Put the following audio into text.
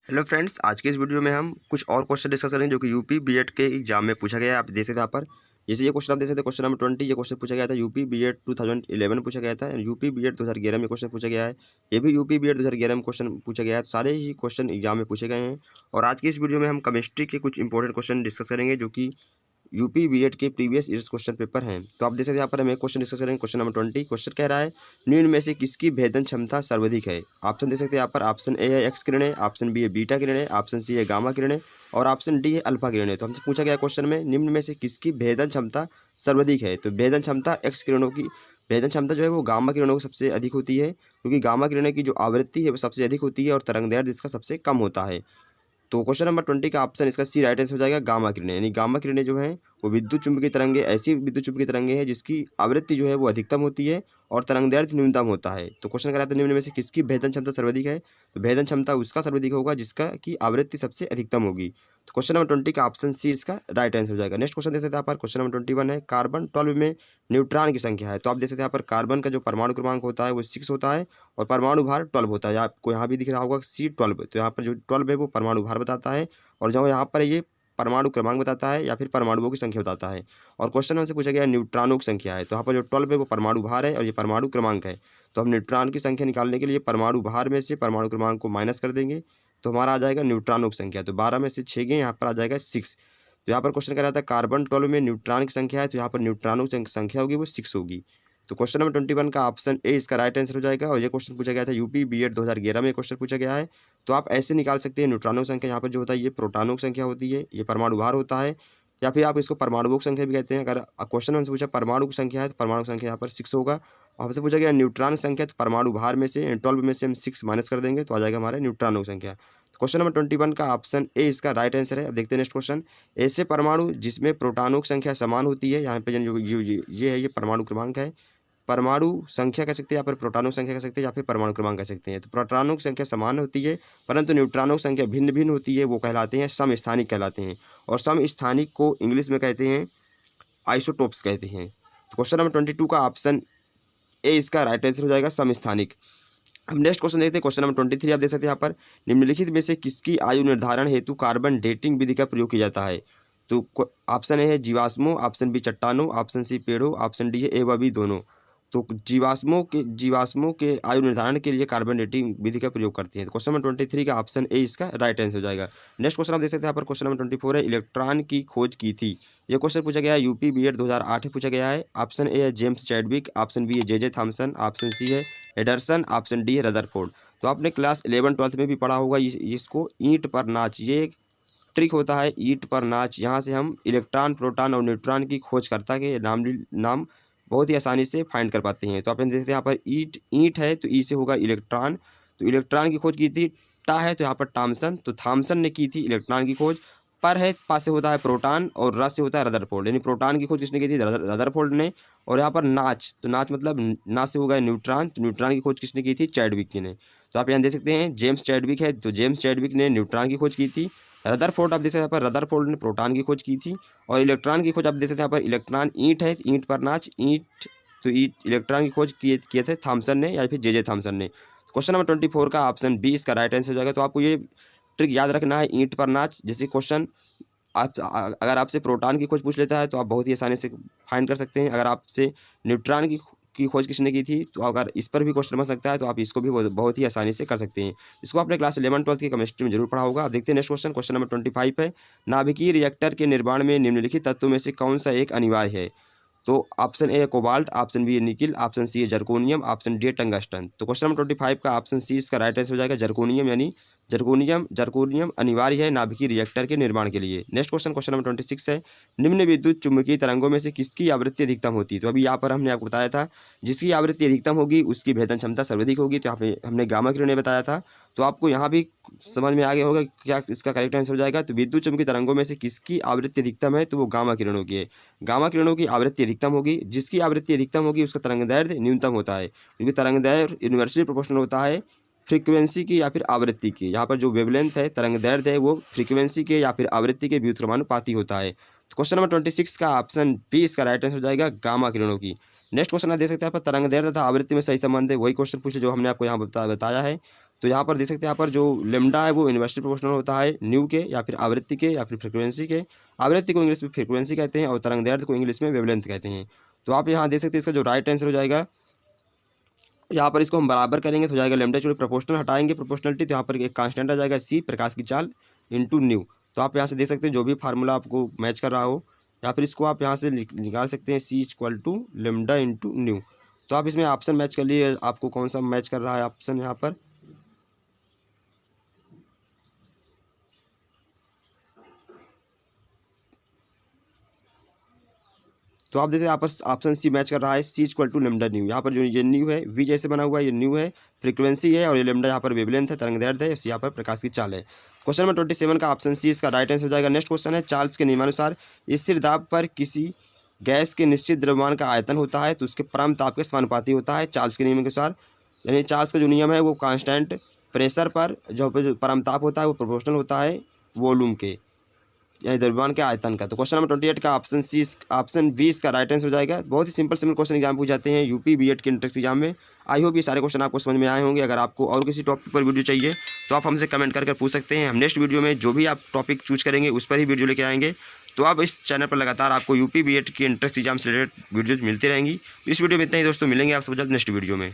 Hello friends, आज के इस वीडियो में हम कुछ और क्वेश्चन डिस्कस करेंगे जो कि यूपी बीएड के एग्जाम में पूछा गया है। आप देख सकते हैं यहाँ पर, जैसे ये क्वेश्चन आप देख सकते हैं, क्वेश्चन नंबर 20। ये क्वेश्चन पूछा गया था यूपी बीएड 2011 में पूछा गया था। यूपी बीएड 2011 में क्वेश्चन पूछा गया है। ये भी यूपी बीएड 2011 में क्वेश्चन पूछा गया है। सारे ही क्वेश्चन एग्जाम में पूछे गए हैं। और आज की इस वीडियो में हम केमिस्ट्री के कुछ इंपॉर्टेंट क्वेश्चन डिस्कस करेंगे जो कि यूपी बीएड के प्रीवियस ईयर्स क्वेश्चन पेपर हैं। तो आप देख सकते हैं यहाँ पर हम एक क्वेश्चन डिस्कस करेंगे। Question number 20। क्वेश्चन कह रहा है, निम्न में से किसकी भेदन क्षमता सर्वाधिक है। ऑप्शन देख सकते हैं यहाँ पर। ऑप्शन ए है एक्स किरणें, ऑप्शन बी है बीटा किरणें, ऑप्शन सी है गामा किरणें और ऑप्शन डी है अल्फा किरणें। तो हमसे पूछा गया क्वेश्चन में, निम्न में से किसकी भेदन क्षमता सर्वाधिक है। तो भेदन क्षमता एक्स किरणों की भेदन क्षमता जो है वो गामा किरणों की सबसे अधिक होती है, क्योंकि गामा किरणें की जो आवृत्ति है वो सबसे अधिक होती है और तरंगदैर्घ्य इसका सबसे कम होता है। तो क्वेश्चन नंबर 20 का ऑप्शन इसका सी राइट आंसर हो जाएगा, गामा किरणें। यानी गामा किरणें जो हैं वो विद्युत चुम्बकीय तरंगे, ऐसी विद्युत चुम्बकीय तरंगे हैं जिसकी आवृत्ति जो है वो अधिकतम होती है और तरंगदैर्घ्य न्यूनतम होता है। तो क्वेश्चन करा था, निम्न में से किसकी भेदन क्षमता सर्वाधिक है। तो भेदन क्षमता उसका सर्वाधिक होगा जिसका की आवृत्ति सबसे अधिकतम होगी। तो क्वेश्चन नंबर 20 का ऑप्शन सी इसका राइट आंसर हो जाएगा। नेक्स्ट क्वेश्चन देख सकते हैं यहाँ पर। क्वेश्चन नंबर 21 है, कार्बन 12 में न्यूट्रॉन की संख्या है। तो आप देख सकते हैं यहाँ पर, कार्बन का जो परमाणु क्रमांक होता है वो 6 होता है और परमाणु भार 12 होता है। आपको यहाँ भी दिख रहा होगा C12। तो यहाँ पर जो 12 है वो परमाणु भार बताता है और जो यहाँ पर ये परमाणु क्रमांक बताता है या फिर परमाणुओं की संख्या बताता है। और क्वेश्चन हमसे पूछा गया न्यूट्रॉनों की संख्या है। तो यहाँ पर जो 12 है वो परमाणु भार है और ये परमाणु क्रमांक है। तो हम न्यूट्रॉन की संख्या निकालने के लिए परमाणु भार में से परमाणु क्रमांक को माइनस कर देंगे तो हमारा आ जाएगा न्यूट्रॉनों की संख्या। तो 12 में से 6 गए, यहाँ पर आ जाएगा 6। तो यहाँ पर क्वेश्चन कर रहा था कार्बन 12 में न्यूट्रॉन की संख्या है, तो यहाँ पर न्यूट्रॉनों की संख्या होगी वो 6 होगी। तो क्वेश्चन नंबर 21 का ऑप्शन ए इसका राइट आंसर हो जाएगा। और ये क्वेश्चन पूछा गया था यूपी बीएड 2011 में क्वेश्चन पूछा गया है। तो आप ऐसे निकाल सकते हैं, न्यूट्रॉनों की संख्या यहाँ पर जो होता है ये प्रोटॉनों की संख्या होती है, ये परमाणु भार होता है, या फिर आप इसको परमाणुओं की संख्या भी कहते हैं। अगर क्वेश्चन हमसे पूछा परमाणु की संख्या है तो परमाणु की संख्या यहाँ पर 6 होगा। और हमसे पूछा गया न्यूट्रॉन की संख्या, तो परमाणु भार में से 12 में से हम 6 माइनस कर देंगे तो आ जाएगा हमारे न्यूट्रॉनों की संख्या। तो क्वेश्चन नंबर 21 का ऑप्शन ए इसका राइट आंसर है। अब देखते हैं नेक्स्ट क्वेश्चन। ऐसे परमाणु जिसमें प्रोटॉनों की संख्या समान होती है, यहाँ पे जो ये है ये परमाणु क्रमांक है, परमाणु संख्या कह सकते हैं, या फिर प्रोटॉनों की संख्या कह सकते हैं, या फिर परमाणु क्रमांक कह सकते हैं। तो प्रोटॉनों की संख्या समान होती है परंतु न्यूट्रॉनों की संख्या भिन्न भिन्न होती है, वो कहलाते हैं समस्थानिक कहलाते हैं। और समस्थानिक को इंग्लिश में कहते हैं आइसोटोप्स कहते हैं। तो क्वेश्चन नंबर 22 का ऑप्शन ए इसका राइट आंसर हो जाएगा, समस्थानिक। हम नेक्स्ट क्वेश्चन देखते हैं। क्वेश्चन नंबर 23 आप देख सकते हैं यहाँ पर, निम्नलिखित में से किसकी आयु निर्धारण हेतु कार्बन डेटिंग विधि का प्रयोग किया जाता है। तो ऑप्शन ए है जीवाश्मों, ऑप्शन बी चट्टानों, ऑप्शन सी पेड़ों, ऑप्शन डी है ए व बी दोनों। तो जीवाश्मों के आयु निर्धारण के लिए कार्बन डेटिंग विधि का प्रयोग करते हैं। तो क्वेश्चन नंबर 23 का ऑप्शन ए इसका राइट आंसर हो जाएगा। नेक्स्ट क्वेश्चन आप देख सकते हैं यहाँ पर। क्वेश्चन नंबर 24 है, इलेक्ट्रॉन की खोज की थी। ये क्वेश्चन पूछा गया है यूपी बीएड 2008 में पूछा गया है। ऑप्शन ए है जेम्स चैडविक, ऑप्शन बी है जे थॉमसन, ऑप्शन सी है एडरसन, ऑप्शन डी है रदरफोर्ड। तो आपने क्लास 11-12 में भी पढ़ा होगा इसको, ईंट पर नाच। ये एक ट्रिक होता है, ईंट पर नाच। यहाँ से हम इलेक्ट्रॉन, प्रोटॉन और न्यूट्रॉन की खोजकर्ता के नाम बहुत ही आसानी से फाइंड कर पाते हैं। तो आप देखते हैं यहाँ पर ईंट है तो ई से होगा इलेक्ट्रॉन। तो इलेक्ट्रॉन की खोज की थी। टा है तो यहाँ पर टॉमसन, तो थॉमसन ने की थी इलेक्ट्रॉन की खोज। पर है पा से होता है प्रोटॉन और र से होता है रदरफोर्ड, यानी प्रोटॉन की खोज किसने की थी, रदरफोर्ड ने। और यहाँ पर नाच, तो नाच मतलब ना से होगा न्यूट्रॉन, तो न्यूट्रॉन की खोज किसने की थी, चैडविक ने। तो आप यहाँ देख सकते हैं जेम्स चैडविक है, तो जेम्स चैडविक ने न्यूट्रॉन की खोज की थी। रदरफोर्ड आप देख सकते हैं यहाँ पर, रदरफोर्ड ने प्रोटॉन की खोज की थी। और इलेक्ट्रॉन की खोज आप देख सकते हैं यहाँ पर, इलेक्ट्रॉन ईंट है, ईंट पर नाच, ईंट, तो इलेक्ट्रॉन की खोज किए थे थॉमसन ने या फिर जे थॉमसन ने। क्वेश्चन नंबर 24 का ऑप्शन बी इसका राइट आंसर हो जाएगा। तो आपको ये ट्रिक याद रखना है, ईंट पर नाच। जैसे क्वेश्चन अगर आपसे प्रोटॉन की खोज पूछ लेता है तो आप बहुत ही आसानी से फाइंड कर सकते हैं। अगर आपसे न्यूट्रॉन की खोज किसने की थी, तो अगर इस पर भी क्वेश्चन बन सकता है तो आप इसको भी बहुत ही आसानी से कर सकते हैं। इसको आपने क्लास 11-12 की केमिस्ट्री में जरूर पढ़ा होगा। आप देखते हैं नेक्स्ट क्वेश्चन। क्वेश्चन नंबर 25 है, नाभिकीय रिएक्टर के निर्माण में निम्नलिखित तत्वों में से कौन सा एक अनिवार्य है। तो ऑप्शन ए है कोबाल्ट, ऑप्शन बी है निकिल, ऑप्शन सी है जर्कोनियम, ऑप्शन डी है टंगस्टन। तो क्वेश्चन नंबर 25 का ऑप्शन सी इसका राइट आंसर हो जाएगा, जर्कोनियम। यानी जर्कोनियम अनिवार्य है नाभिकीय रिएक्टर के निर्माण के लिए। नेक्स्ट क्वेश्चन नंबर 26 है, निम्न विद्युत चुम्बकीय तरंगों में से किसकी आवृत्ति अधिकतम होती है। तो अभी यहाँ पर हमने आपको बताया था, जिसकी आवृत्ति अधिकतम होगी उसकी भेदन क्षमता सर्वाधिक होगी। तो यहाँ पे हमने गामा किरणें बताया था। तो आपको यहाँ भी समझ में आ गया होगा क्या इसका करेक्ट आंसर हो जाएगा। तो विद्युत चुम्बकीय तरंगों में से किसकी आवृत्ति अधिकतम है, तो वो गामा किरणों की है। गामा किरणों की आवृत्ति अधिकतम होगी, जिसकी आवृत्ति अधिकतम होगी उसका तरंगदैर्घ्य न्यूनतम होता है, क्योंकि तरंगदैर्घ्य यूनिवर्सली प्रोपोर्शनल होता है फ्रीक्वेंसी की या फिर आवृत्ति की। यहाँ पर जो वेवलेंथ है, तरंगदैर्घ्य है, वो फ्रीक्वेंसी के या फिर आवृत्ति के व्युत्क्रमानुपाती होता है। तो क्वेश्चन नंबर 26 का ऑप्शन बी इसका राइट आंसर हो जाएगा, गामा किरणों की। नेक्स्ट क्वेश्चन आप देख सकते हैं यहाँ पर, तरंगदैर्घ्य तथा आवृत्ति में सही संबंध है। वही क्वेश्चन पूछे जो हमने आपको यहाँ बताया है। तो यहाँ पर देख सकते हैं, यहाँ पर जो लेमडा है वो इन्वर्सली प्रोपोर्शनल होता है न्यू के, या फिर आवृत्ति के, या फिर फ्रीक्वेंसी के। आवृत्ति को इंग्लिश में फ्रीक्वेंसी कहते हैं और तरंगदैर्ध्य को इंग्लिश में वेवलेंथ कहते हैं। तो आप यहाँ देख सकते हैं, इसका जो राइट आंसर हो जाएगा, यहाँ पर इसको हम बराबर करेंगे तो हो जाएगा लेमडा चूँकि प्रोपोर्शनल हटाएंगे प्रोपोर्शनलिटी, तो यहाँ पर एक कांस्टेंट आ जाएगा सी, प्रकाश की चाल इंटू न्यू। तो आप यहाँ से देख सकते हैं जो भी फार्मूला आपको मैच कर रहा हो, या फिर इसको आप यहाँ से निकाल सकते हैं C equal to lambda into nu. तो आप इसमें ऑप्शन मैच कर लिए, आपको कौन सा मैच कर रहा है ऑप्शन यहाँ पर। तो आप देखिए यहाँ पर ऑप्शन सी मैच कर रहा है, सी इक्वल टू लेमडा न्यू। यहाँ पर जो ये न्यू है, वी जैसे बना हुआ है, ये न्यू है, फ्रीक्वेंसी है, और ये लेमडा यहाँ पर वेवलेंथ है, तरंगदैर्ध्य है, यहाँ पर प्रकाश की चाल है। क्वेश्चन नंबर 27 का ऑप्शन सी इसका राइट आंसर हो जाएगा। नेक्स्ट क्वेश्चन है, चार्ल्स के नियमानुसार स्थिर दाब पर किसी गैस के निश्चित द्रव्यमान का आयतन होता है तो उसके परम ताप के समानुपाती होता है चार्ल्स के नियम के अनुसार। यानी चार्ल्स का जो नियम है वो कांस्टेंट प्रेशर पर जो परम ताप होता है वो प्रोपोर्शनल होता है वॉल्यूम के, यानी द्रव्यमान के आयतन का। तो क्वेश्चन नंबर 28 का ऑप्शन बी इसका राइट आंसर हो जाएगा। बहुत ही सिंपल क्वेश्चन एग्जाम पूछ जाते हैं यूपी बीएड के एंट्रेंस एग्जाम में। आई होप ये सारे क्वेश्चन आपको समझ में आए होंगे। अगर आपको और किसी टॉपिक पर वीडियो चाहिए तो आप हमसे कमेंट करके पूछ सकते हैं। हम नेक्स्ट वीडियो में जो भी आप टॉपिक चूज करेंगे उस पर ही वीडियो लेके आएंगे। तो आप इस चैनल पर लगातार आपको यूपी बीएड की एंट्रेंस एग्जाम से रिलेटेड वीडियोज मिलती रहेंगी। इस वीडियो में इतना ही दोस्तों, मिलेंगे आप सब जल्द नेक्स्ट वीडियो में।